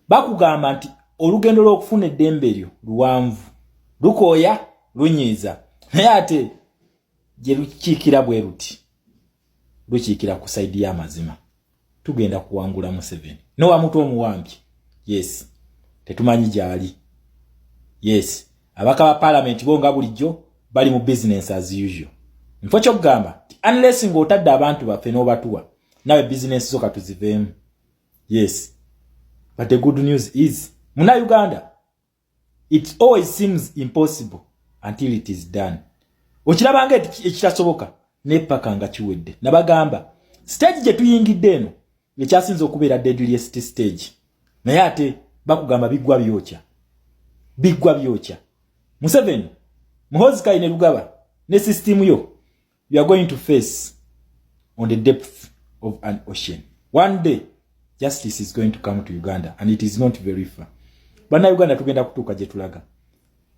bakugamba nti olugendo lw'okufuna eddembe lyo luwanvu lukooya lunyiiza naye ate gye lukiikira bwe ruti lukiikira ku saidi y'amazima tugenda kuwangula Museveni nowa mutu omuwambye yes tetumanyi gyali yes abaka ba parliament bonga bulijjo bali mu business as usual nfo kyokugamba unless ng'otadde abantu baffe n'obatuwa nawe business zo katuziveemu yes but the good news is muna Uganda it always seems impossible until it is done okirabanga ekitasoboka nepaka nga kiwedde nabagamba stage gye tuyingidde eno ekyasinze okubeera deadliest stage naye ate bakugamba biggwa byokya Museveni Muhoozi Kayine Lugaba ne system yo you are going to face on the depth of an ocean one day justice is going to come to Uganda and it is not very far bana Uganda tugenda kutuuka gye tulaga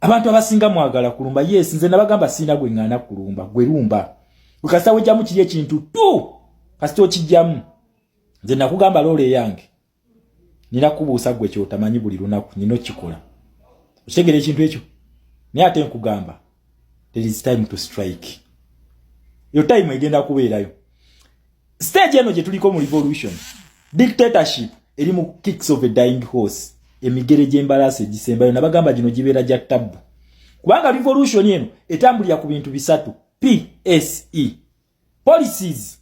abantu abasinga mwagala kulumba yes nze nabagamba sina gwe ngana kulumba gwe lumba ukasawe jamu kiri ekintu tu kasito kijjamu nze nakugamba lole yange nina kubuusa gwe kyo tamanyi buli lunaku nino kikola otegere ekintu ekyo naye ate nkugamba there is time to strike yo time egenda kubeerayo stage eno gye tuliko mu revolution dictatorship eri mu kicks of a dying horse emigere gy'embalasi gisembayo nabagamba gino gibeera gya tabu kubanga revolution eno etambulira ku bintu bisatu PSE policies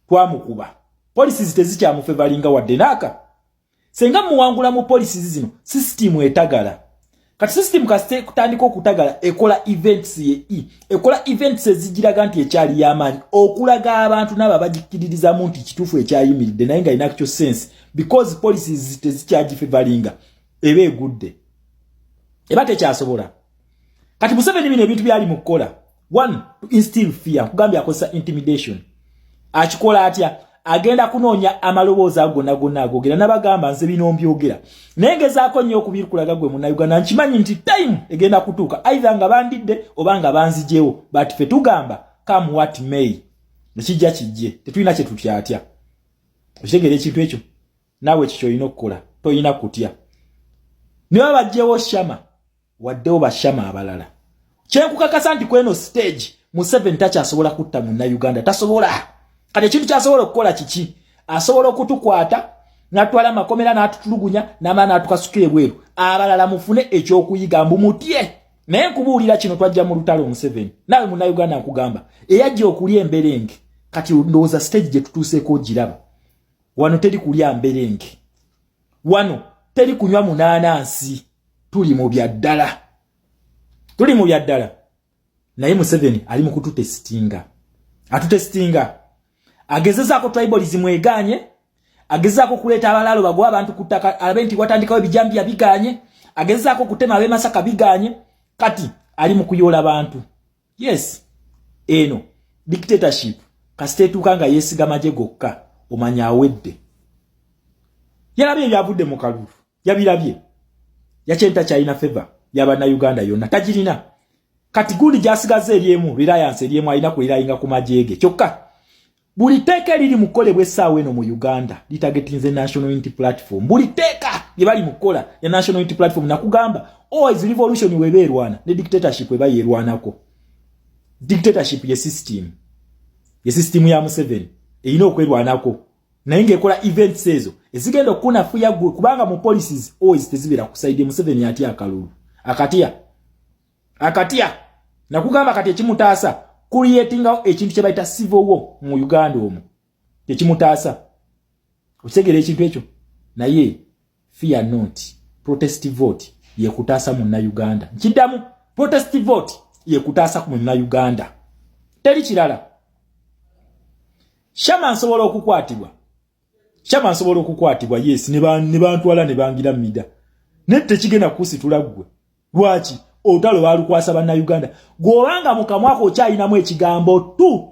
twamukuba policies tezikyamufevalinga wadde naaka senga muwangula mu policies zino system etagala kati system kaste kutandika okutagala ekola events ekola events ezigiraga nti ekyali y'amaanyi okulaga abantu naba bagikiririza mu nti kituufu ekyayimiridde naye nga ina actual sense because policies tezikyagifevalinga ebe egudde eba tekyasobola kati Museveni bino ebintu byali mu kukola one to instill fear kugambya akozesa intimidation akikola atya agenda kunoonya amaloboozi agonna agogera nabagamba nze bino mbyogera naye ngezaako nnyo okubikulaga gwe Munnayuganda nkimanyi nti time egenda kutuuka either nga bandidde oba nga banzijewo but fe tugamba come what may nekijja kijje tetulina kye tutya atya okitegera ekintu ekyo naawe kikyo olina okukola toyina kutya niwe bajjewo Shama waddewo bashama abalala kyenkukakasa nti kweno stage Museveni takyasobola kutta Munnayuganda tasobola kati ekintu kyasobola okukola kiki asobola okutukwata natwala makomera n'atutulugunya n'amaana atukasukire bweru abalala mufune ekyokuyiga mbumutye naye nkubuulira kino twajja mu lutalo Museveni nawe Munnayuganda nkugamba eyajja okulya emberenge kati ndowooza stage gye tutuuseeko ogiraba wano teri kulya mberenge wano teri kunywa munaanansi tuli mu byaddala naye Museveni ali mu kututestinga atutestinga agezezaako tribalism eganye agezezaako kuleeta abalalo bagwa abantu kutaka abenti watandikawo ebijambya biganye agezezaako kutema abemasaka biganye kati ali mu kuyola abantu yes eno dictatorship kasitetuka nga yesigamaje gokka omanya awedde yalabye ebyavudde mu kalulu yabirabye yakyenta kyalina favor yabana Uganda yonna tagirina kati gundi gyasigaze eryemu reliance eryemu alina kwirayinga ku majege kyokka buli teeka liri mukolebwa essaawa eno mu Uganda litagetinze National Unity Platform buli teeka libali mukola ya National Unity Platform nakugamba always revolution weberwana ne dictatorship weba yerwanako dictatorship ye system ya Museveni eyina okwerwanako naye ng'ekola events ezo ezigenda okunafuya gwe kubanga mu policies always tezibera kusaide Museveni atya akalulu akatya nakugamba kati ekimutaasa creatinga ekintu kye bayita civil war mu Uganda omwo ekimutaasa okitegera ekintu ekyo naye fear not protest vote yekutaasa Munnayuganda nkiddamu protest vote yekutaasa ku Munnayuganda teri kirala Shama nsobola okukwatibwa yes ne bantwala ne bangira mida nette kigenda kusitula gwe lwaki otalo balukwasa Bannayuganda gwobanga mukamwako okyayinamu ekigambo tu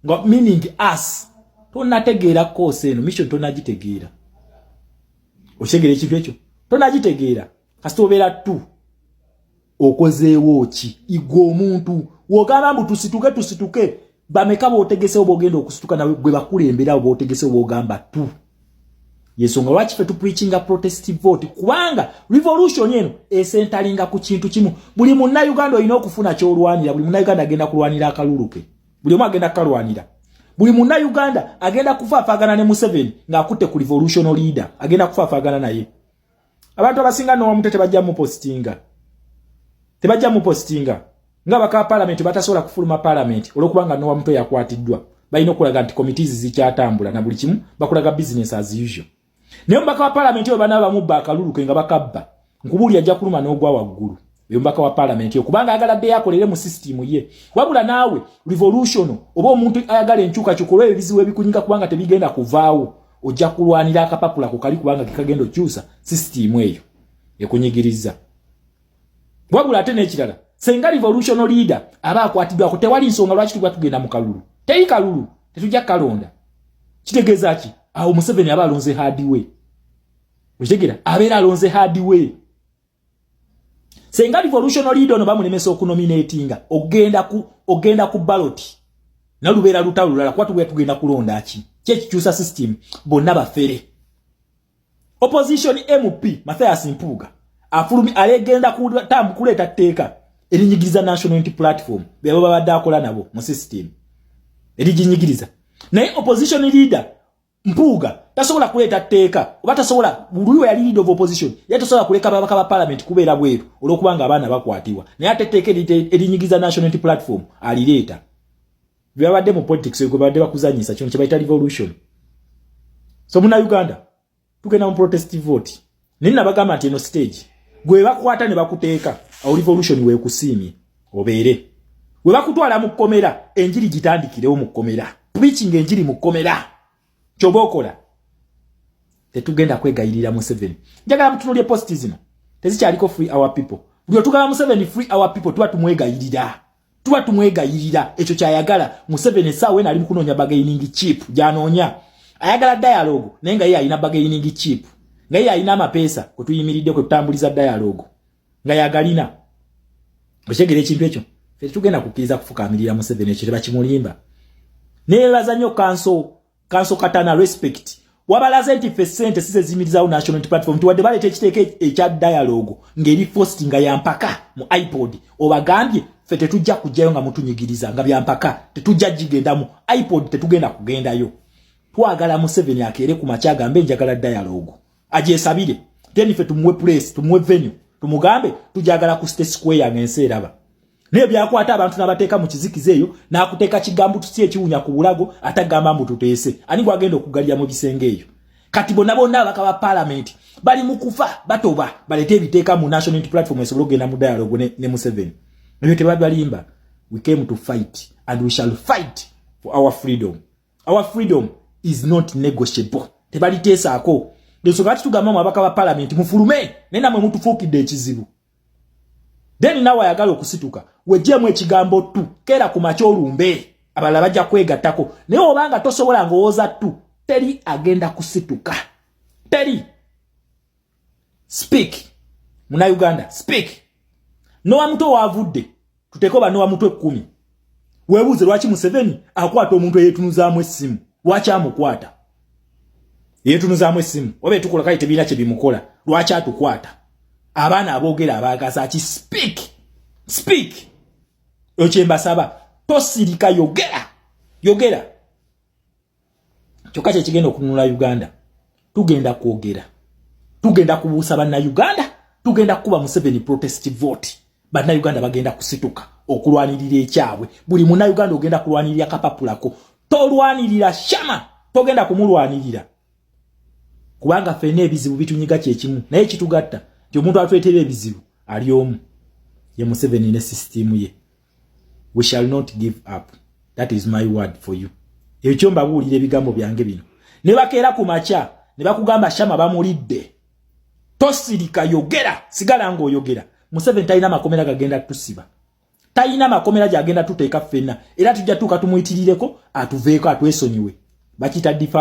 nga meaning us tonategeera koose eno mission tonagitegeera okyegera ekintu ekyo tonagitegeera kasita obeera tu okozeewo ki igwa omuntu wogamba mbu tusituke bameka bootegese obogenda okusituka nawe gwe bakulembera bootegese obogamba tu yesonga lwaki fe tu preachinga protest vote kubanga revolution yenu esentalinga ku kintu kimu buli munna Uganda olina okufuna kyolwanira buli munna Uganda agenda kulwanira akaluluke buli mwa agenda kalwanira buli munna Uganda agenda kufaafagana ne Museveni ng'akutte ku revolution leader agenda kufaafagana naye abantu abasinga no wamutete bajja mu postinga tebajja mu postinga nga baka parliament batasobola kufuluma parliament olwokubanga no wamuto yakwatiddwa balina okulaga nti committees zikyatambula na buli kimu bakulaga business as usual naye mbaka wa parliament yo bana bamubba akaluluke nga bakabba nkubuli ajja kuluma n'ogwa waggulu uyo mbaka wa parliament yo kubanga agaladde yakolere mu system ye wabula naawe revolution oba omuntu ayagala enkyuka kyukolwe ebizibu ebikunyinga kubanga tebigenda kuvaawo ojja kulwanira akapapula ku kali kubanga kikagenda okyusa system eyo ekunyigiriza wabula ate n'ekirala senga revolution leader aba akwatiddwa ko tewali nsonga lwaki tugwa tugenda mu kalulu teyi kalulu tetujja kalonda kitegeeza ki awo Museveni aba alonze hardway ukitegera abeera alonze hardway senga revolution leader no bamulemesa okunominatinga ogenda ku ballot nalubeera lutalulala kwa tugenda kulonda ki kyekikyusa system bonna bafere opposition MP Mathias Mpuuga afulumi alegenda kuleeta tteeka erinyigiriza national unity platform beba babadde akola nabo mu system erijinyigiriza naye opposition leader Mpuuga tasobola kuleeta tteeka oba tasobola buluwe yali leader of opposition yatasobola kuleka babaka ba parliament kubeera bweru olwokubanga abaana bakwatiwa naye ate tteeka erinyigiriza national unity platform alireeta byabadde mu politics ego babadde bakuzanyisa kino kye bayita revolution so muna Uganda tugenda mu protest vote nina bagamba nti eno stage gwe bakwata ne bakuteeka awo revolution we kusimye obeere we bakutwala mu kkomera enjiri gitandikirewo mu kkomera preaching enjiri mu kkomera kyobokola tetugenda kwegayirira Museveni njagala mutunulye post zino tezikyaliko free our people buli otugala Museveni free our people tuba tumwegayirira ekyo kyayagala Museveni sawe nali mukunoonya bargaining chip janoonya ayagala dialogue naye nga ye alina bargaining chip nga ye alina amapesa kutuyimiridde kwe tutambuliza dialogue nga yagalina okyegera ekintu ekyo fe tugenda kukkiriza kufukaamirira Museveni ekyo tebakimulimba neebaza nnyo kanso katana respect wabalaze nti fe sente sizezimirizawo national unity platform tuwadde baleeta ekiteeka ekya dialogue ng'eri posti nga yampaka mu iPod obagambye fe tetujja kujjayo nga mutunyigiriza nga byampaka tetujja gigenda mu iPod tetugenda kugendayo twagala Museveni akeere ku makya agambe njagala dialogue agyesabire then fe tumuwe place tumuwe venue tumugambe tujagala ku State Square ng'ensi eraba naye byakwata abantu n'abateeka mu kizikiza eyo n'akuteeka kigambo tusi ekiwunya ku bulago atagamba mbu tuteese ani gwagenda okugalya mu bisenge eyo kati bonna abaka ba parliament bali mu kufa batoba baleete ebiteeka mu national unity platform esobole okugenda mu dialogue ne Museveni ebyo tebabalimba we came to fight and we shall fight for our freedom. Our freedom is not negotiable. Tebaliteesaako nsonga tugamba mu abaka ba parliament mufulume nena mwe mutufuukidde ekizibu then nawe ayagala okusituka wejjemu ekigambo tu kera ku makya olumbe abalala bajja kwegattako naye obanga tosobola ngowooza tu teri agenda kusituka teri speak muna Uganda speak nowa muto wavudde tuteeko banowa mutwe 10 weebuuze lwaki Museveni akwata omuntu eyeetunuzaamu essimu lwaki amukwata yeetunuzaamu essimu oba etukola kale tebiina kye bimukola lwaki atukwata abaana aboogera abaagaza ki speak okyembasaba tosirika yogera kyokka kyekigenda okununula Uganda tugenda kwogera tugenda kubuusa banna Uganda tugenda kuba Museveni protest vote banna Uganda bagenda kusituka okulwanirira ekyabwe buli munna Uganda ogenda kulwanirira kapapulako tolwanirira shama togenda kumulwanirira kubanga fene ebizibu bitunyiga kyekimu naye kitugatta nti omuntu atwetera ebizibu ali omu ye Museveni ne system ye. We shall not give up. That is my word for you. Ekyo mbabuulira ebigambo byange bino ne bakeera ku makya ne bakugamba shama bamulidde tosirika yogera sigala ng'oyogera Museveni talina makomera gagenda tusiba talina makomera gyagenda tuteeka ffenna era tujja tuka tumuyitirireko atuveeko atwesonyiwe bakita